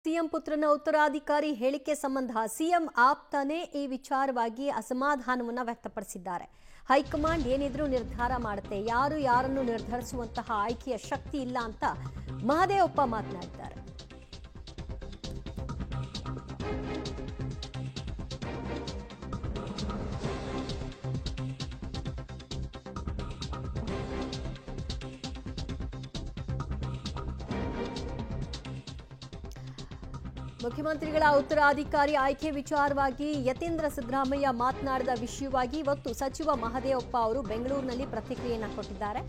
CM ಪುತ್ರನ ಉತ್ತರಾಧಿಕಾರಿ ಹೇಳಿಕೆ ಸಂಬಂಧ ಸಿಎಂ ಆಪ್ತನೇ ಈ ವಿಚಾರವಾಗಿ ಅಸಮಾಧಾನವನ್ನು ವ್ಯಕ್ತಪಡಿಸಿದ್ದಾರೆ. ಹೈಕಮಾಂಡ್ ಏನಿದ್ರೂ ನಿರ್ಧಾರ ಮಾಡುತ್ತೆ, ಯಾರು ಯಾರನ್ನು ನಿರ್ಧರಿಸುವಂತಹ ಆಯ್ಕೆಯ ಶಕ್ತಿ ಇಲ್ಲ ಅಂತ ಮಹದೇವಪ್ಪ ಮಾತನಾಡಿದ್ದಾರೆ. ಮುಖ್ಯಮಂತ್ರಿಗಳ ಉತ್ತರಾಧಿಕಾರಿ ಆಯ್ಕೆ ವಿಚಾರವಾಗಿ ಯತೀಂದ್ರ ಸಿದ್ದರಾಮಯ್ಯ ಮಾತನಾಡಿದ ವಿಷಯವಾಗಿ ಇವತ್ತು ಸಚಿವ ಮಹದೇವಪ್ಪ ಅವರು ಬೆಂಗಳೂರಿನಲ್ಲಿ ಪ್ರತಿಕ್ರಿಯೆಯನ್ನು ಕೊಟ್ಟಿದ್ದಾರೆ.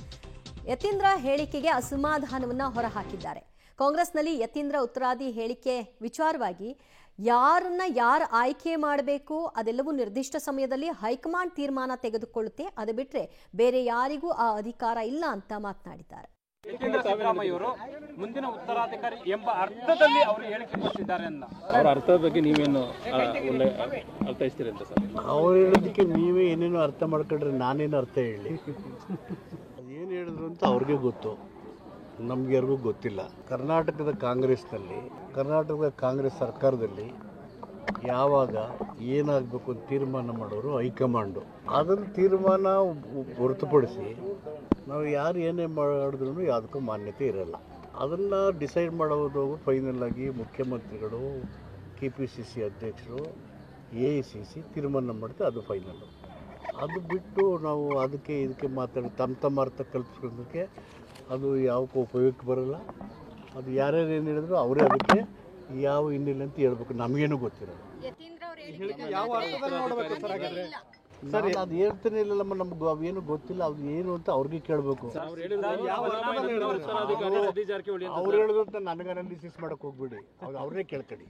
ಯತೀಂದ್ರ ಹೇಳಿಕೆಗೆ ಅಸಮಾಧಾನವನ್ನು ಹೊರಹಾಕಿದ್ದಾರೆ. ಕಾಂಗ್ರೆಸ್ನಲ್ಲಿ ಯತೀಂದ್ರ ಉತ್ತರಾದಿ ಹೇಳಿಕೆ ವಿಚಾರವಾಗಿ ಯಾರು ಆಯ್ಕೆ ಮಾಡಬೇಕು ಅದೆಲ್ಲವೂ ನಿರ್ದಿಷ್ಟ ಸಮಯದಲ್ಲಿ ಹೈಕಮಾಂಡ್ ತೀರ್ಮಾನ ತೆಗೆದುಕೊಳ್ಳುತ್ತೆ, ಅದು ಬಿಟ್ಟರೆ ಬೇರೆ ಯಾರಿಗೂ ಆ ಅಧಿಕಾರ ಇಲ್ಲ ಅಂತ ಮಾತನಾಡಿದ್ದಾರೆ. ಯತೀಂದ್ರ ಸಿದ್ದರಾಮಯ್ಯ ಅವರು ಮುಂದಿನ ಉತ್ತರಾಧಿಕಾರಿ ಎಂಬ ಅರ್ಥದಲ್ಲಿ ಅವರು ಹೇಳಿಕೆ ಕೊಟ್ಟಿದ್ದಾರೆ ಅಂತ ಅವರ ಅರ್ಥದ ಬಗ್ಗೆ ನೀವೇನು ಅರ್ಥೈಸ್ತೀರಿ ಅಂತ ಸರ್? ಅವ್ರು ಹೇಳೋದಕ್ಕೆ ನೀವೇ ಏನೇನೋ ಅರ್ಥ ಮಾಡ್ಕೊಂಡ್ರೆ ನಾನೇನು ಅರ್ಥ ಹೇಳಿ? ಅದೇನು ಹೇಳಿದ್ರು ಅಂತ ಅವ್ರಿಗೆ ಗೊತ್ತು, ನಮ್ಗೆ ಯಾರಿಗೂ ಗೊತ್ತಿಲ್ಲ. ಕರ್ನಾಟಕದ ಕಾಂಗ್ರೆಸ್ ಸರ್ಕಾರದಲ್ಲಿ ಯಾವಾಗ ಏನಾಗಬೇಕು ಅಂತ ತೀರ್ಮಾನ ಮಾಡೋರು ಹೈಕಮಾಂಡು. ಅದನ್ನು ತೀರ್ಮಾನ ಹೊರತುಪಡಿಸಿ ನಾವು ಯಾರು ಏನೇ ಮಾಡಿದ್ರು ಯಾವುದಕ್ಕೂ ಮಾನ್ಯತೆ ಇರಲ್ಲ. ಅದನ್ನು ಡಿಸೈಡ್ ಮಾಡೋದು ಫೈನಲ್ ಆಗಿ ಮುಖ್ಯಮಂತ್ರಿಗಳು, KPCC ಅಧ್ಯಕ್ಷರು, AICC ತೀರ್ಮಾನ ಮಾಡಿದ್ರೆ ಅದು ಫೈನಲ್ಲು. ಅದು ಬಿಟ್ಟು ನಾವು ಅದಕ್ಕೆ ಇದಕ್ಕೆ ಮಾತಾಡಿ ತಮ್ಮ ಅರ್ಥ ಕಲ್ಪಿಸೋದಕ್ಕೆ ಅದು ಯಾವಕ್ಕೂ ಉಪಯೋಗಕ್ಕೆ ಬರೋಲ್ಲ. ಅದು ಯಾರ್ಯಾರು ಏನು ಹೇಳಿದ್ರು ಅವರೇ ಅದಕ್ಕೆ ಯಾವ ಇನ್ನಿಲ್ಲ ಅಂತ ಹೇಳ್ಬೇಕು, ನಮಗೇನು ಗೊತ್ತಿರೋದು. ಸರ್ ಅದು ಹೇಳ್ತಾನೆ ಇಲ್ಲಮ್ಮ, ನಮ್ಗೆ ಅವೇನು ಗೊತ್ತಿಲ್ಲ, ಅದು ಏನು ಅಂತ ಅವ್ರಿಗೆ ಕೇಳಬೇಕು. ಅವ್ರು ಹೇಳಿದ್ರು ನನಗೆ ಅನಾಲಿಸಿಸ್ ಮಾಡಕ್ಕೆ ಹೋಗ್ಬಿಡಿ, ಅವ್ರನ್ನೇ ಕೇಳ್ಕೊಳ್ಳಿ.